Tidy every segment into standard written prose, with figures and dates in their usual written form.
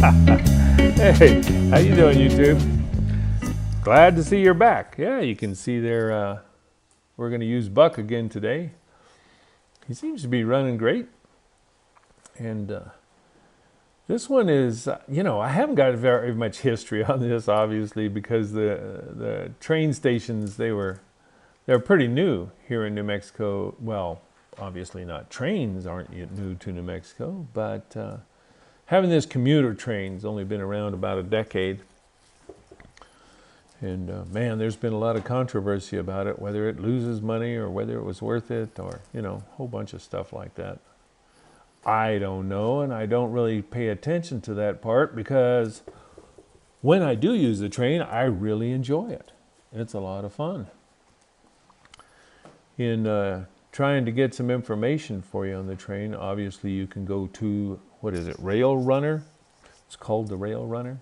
Hey, how you doing, YouTube? Glad to see you're back. Yeah, you can see there. We're going to use Buck again today. He seems to be running great. And this one is, I haven't got very much history on this, obviously, because the train stations they're pretty new here in New Mexico. Well, obviously not. Trains aren't yet new to New Mexico, but having this commuter train's only been around about a decade. And man, there's been a lot of controversy about it, whether it loses money or whether it was worth it, or, a whole bunch of stuff like that. I don't know, and I don't really pay attention to that part because when I do use the train, I really enjoy it. It's a lot of fun. In trying to get some information for you on the train, obviously you can go to, Rail Runner? It's called the Rail Runner.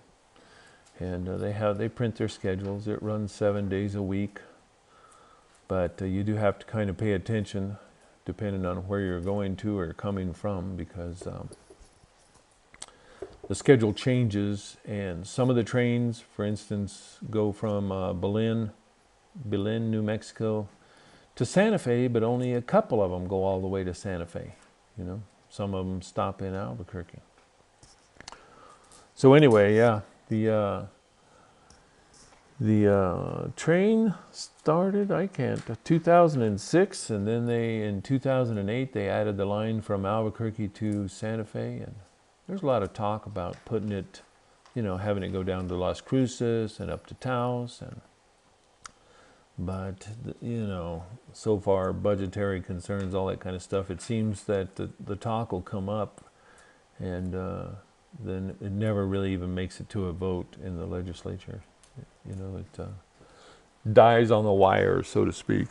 And they print their schedules. It runs 7 days a week. But you do have to kind of pay attention depending on where you're going to or coming from, because the schedule changes, and some of the trains, for instance, go from Belen, New Mexico, to Santa Fe, but only a couple of them go all the way to Santa Fe. Some of them stop in Albuquerque. So anyway, yeah, the train started, 2006, and then in 2008, they added the line from Albuquerque to Santa Fe, and there's a lot of talk about putting it, having it go down to Las Cruces and up to Taos, but so far, budgetary concerns, all that kind of stuff, it seems that the talk will come up, and then it never really even makes it to a vote in the legislature. It dies on the wire, so to speak.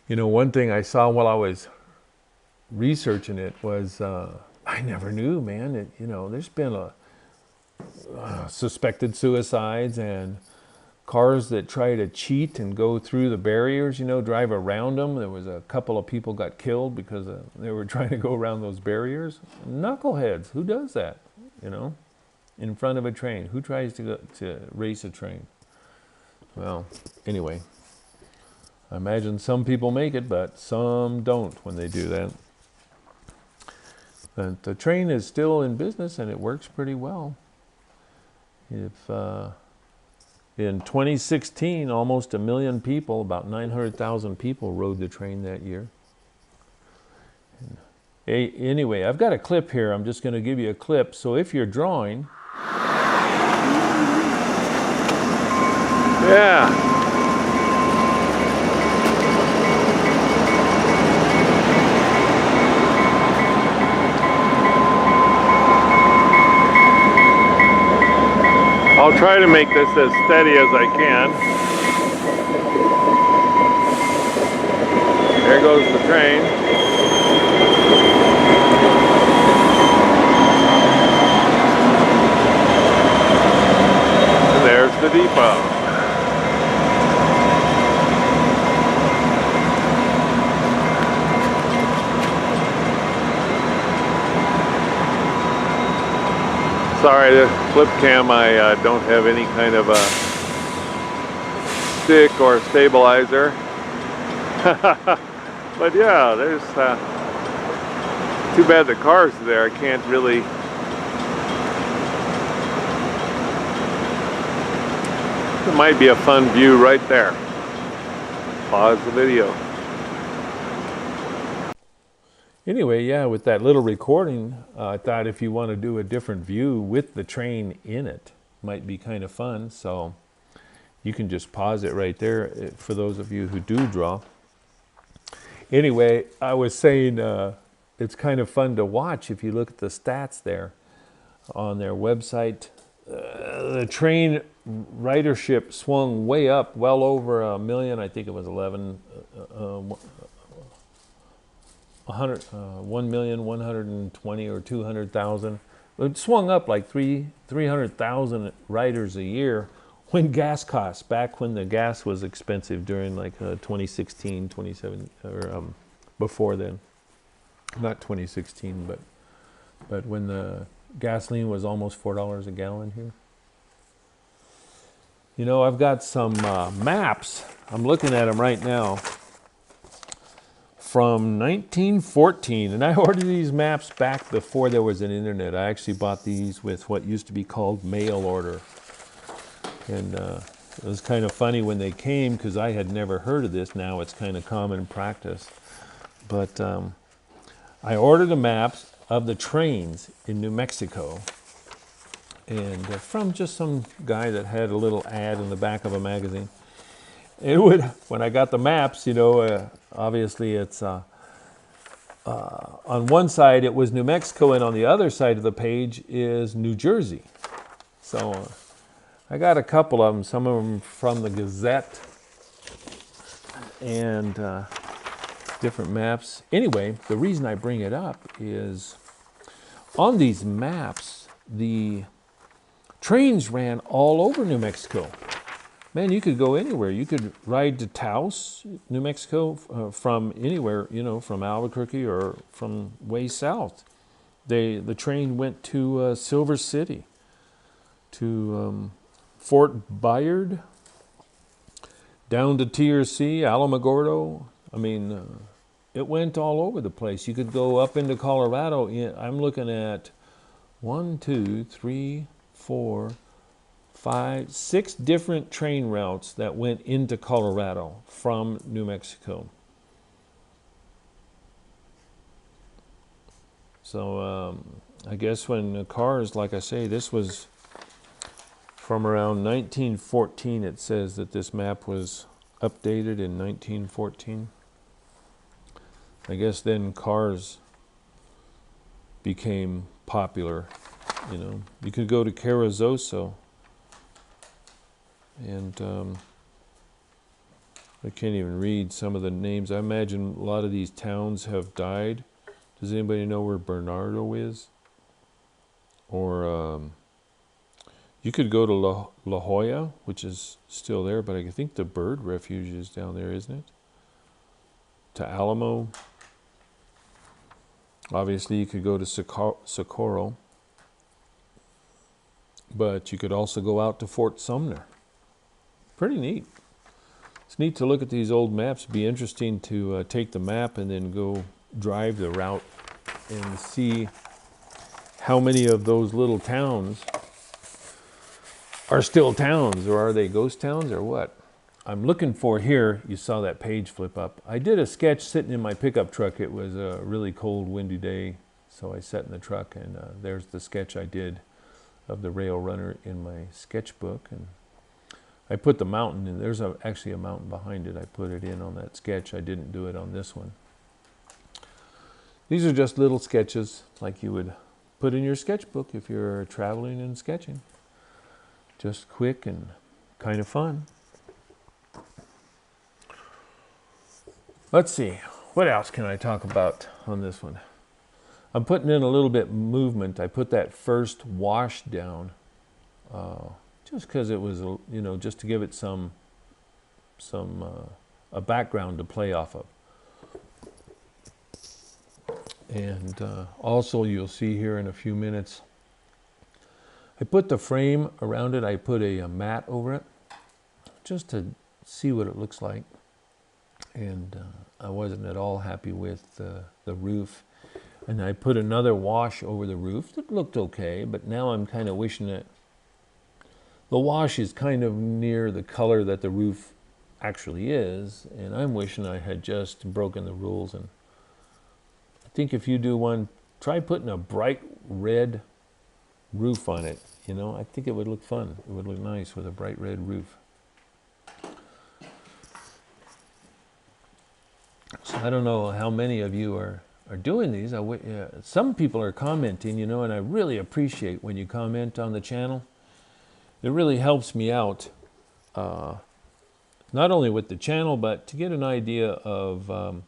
One thing I saw while I was researching it was, I never knew, man, there's been suspected suicides and cars that try to cheat and go through the barriers, drive around them. There was a couple of people got killed because they were trying to go around those barriers. Knuckleheads, who does that, in front of a train? Who tries to race a train? Well, anyway, I imagine some people make it, but some don't when they do that. But the train is still in business, and it works pretty well. In 2016, almost 1 million people, about 900,000 people rode the train that year. Anyway, I've got a clip here. I'm just going to give you a clip. So if you're drawing... Yeah. I'll try to make this as steady as I can. There goes the train. And there's the depot. Sorry, the flip cam, I don't have any kind of a stick or stabilizer. But yeah, there's too bad the car's there. I can't really... It might be a fun view right there. Pause the video. Anyway, yeah, with that little recording, I thought if you want to do a different view with the train in it, might be kind of fun. So you can just pause it right there for those of you who do draw. Anyway, I was saying it's kind of fun to watch if you look at the stats there on their website. The train ridership swung way up, well over 1 million. I think it was 1,120,000 or 200,000. It swung up like 300,000 riders a year when gas costs, back when the gas was expensive during like 2016, 2017, or before then. Not 2016, but But when the gasoline was almost $4 a gallon here. You know, I've got some maps. I'm looking at them right now from 1914. And I ordered these maps back before there was an internet. I actually bought these with what used to be called mail order. And it was kind of funny when they came because I had never heard of this. Now it's kind of common practice. But I ordered the maps of the trains in New Mexico. And from just some guy that had a little ad in the back of a magazine. It would, when I got the maps, you know, obviously it's on one side it was New Mexico, and on the other side of the page is New Jersey. So I got a couple of them, some of them from the Gazette, and different maps. Anyway, the reason I bring it up is on these maps, the trains ran all over New Mexico. Man, you could go anywhere. You could ride to Taos, New Mexico, from anywhere, you know, from Albuquerque or from way south. The train went to Silver City, to Fort Bayard, down to TRC, Alamogordo. I mean, it went all over the place. You could go up into Colorado. I'm looking at 1, 2, 3, 4, 5, 6 different train routes that went into Colorado from New Mexico. So I guess when the cars, like I say, this was from around 1914. It says that this map was updated in 1914. I guess then cars became popular. You know, you could go to Carrizozo, and I can't even read some of the names. I imagine a lot of these towns have died. Does anybody know where Bernardo is? Or you could go to La Jolla, which is still there, but I think the bird refuge is down there, isn't it? To Alamo. Obviously, you could go to Socorro. But you could also go out to Fort Sumner. Pretty neat. It's neat to look at these old maps. It'd be interesting to take the map and then go drive the route and see how many of those little towns are still towns, or are they ghost towns, or what? I'm looking for here, you saw that page flip up. I did a sketch sitting in my pickup truck. It was a really cold, windy day, so I sat in the truck, and there's the sketch I did of the rail runner in my sketchbook. And I put the mountain in. There's actually a mountain behind it. I put it in on that sketch. I didn't do it on this one. These are just little sketches like you would put in your sketchbook if you're traveling and sketching. Just quick and kind of fun. Let's see, what else can I talk about on this one? I'm putting in a little bit movement. I put that first wash down just because it was, you know, just to give it a background to play off of. And also you'll see here in a few minutes, I put the frame around it. I put a mat over it just to see what it looks like. And I wasn't at all happy with the roof. And I put another wash over the roof. It looked okay, but now I'm kind of wishing that the wash is kind of near the color that the roof actually is. And I'm wishing I had just broken the rules. And I think if you do one, try putting a bright red roof on it. You know, I think it would look fun. It would look nice with a bright red roof. So I don't know how many of you are doing these. Some people are commenting, you know, and I really appreciate when you comment on the channel. It really helps me out, not only with the channel, but to get an idea of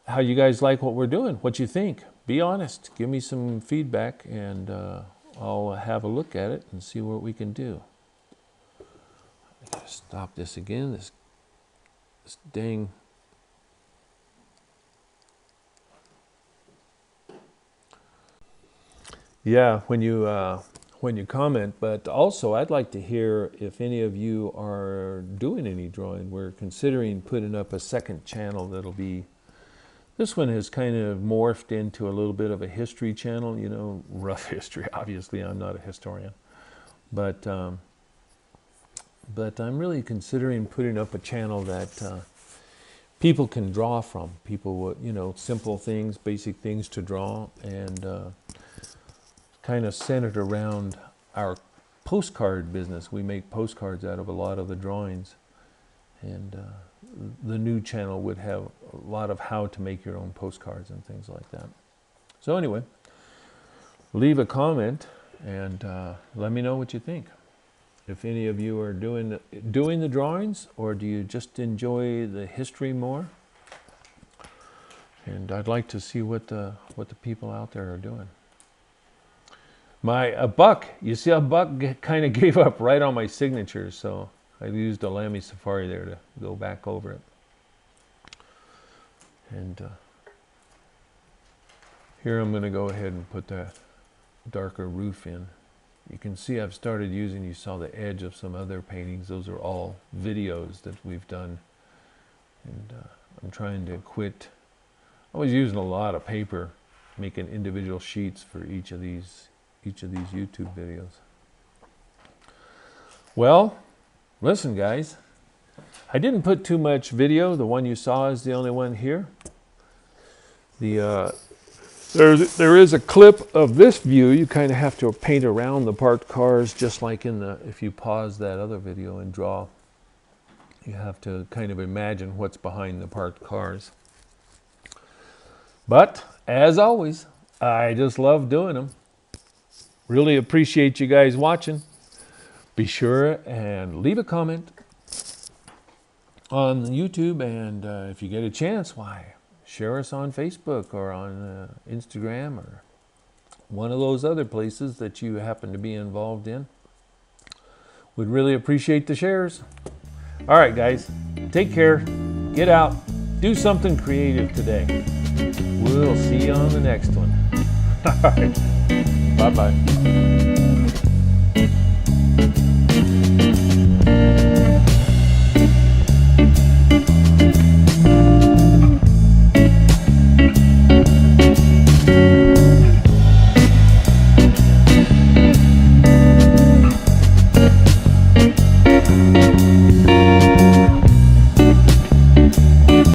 how you guys like what we're doing, what you think. Be honest. Give me some feedback, and I'll have a look at it and see what we can do. I gotta stop this again. This dang Yeah, when you comment, but also I'd like to hear if any of you are doing any drawing. We're considering putting up a second channel that'll be, this one has kind of morphed into a little bit of a history channel, you know, rough history. Obviously, I'm not a historian, but I'm really considering putting up a channel that people can draw from. People, you know, simple things, basic things to draw, and kind of centered around our postcard business. We make postcards out of a lot of the drawings, and the new channel would have a lot of how to make your own postcards and things like that. So anyway, leave a comment and let me know what you think. If any of you are doing the drawings, or do you just enjoy the history more? And I'd like to see what the people out there are doing. A buck, you see, a buck kind of gave up right on my signature, so I used a Lamy Safari there to go back over it. And here I'm going to go ahead and put that darker roof in. You can see I've started using, you saw the edge of some other paintings. Those are all videos that we've done. And I'm trying to quit. I was using a lot of paper, making individual sheets for each of these YouTube videos. Well, listen guys, I didn't put too much video. The one you saw is the only one here. There is a clip of this view. You kind of have to paint around the parked cars, just like if you pause that other video and draw. You have to kind of imagine what's behind the parked cars. But as always, I just love doing them. Really appreciate you guys watching. Be sure and leave a comment on YouTube, and if you get a chance, why, share us on Facebook or on Instagram or one of those other places that you happen to be involved in. We'd really appreciate the shares. All right, guys, take care. Get out. Do something creative today. We'll see you on the next one. All right. Bye-bye.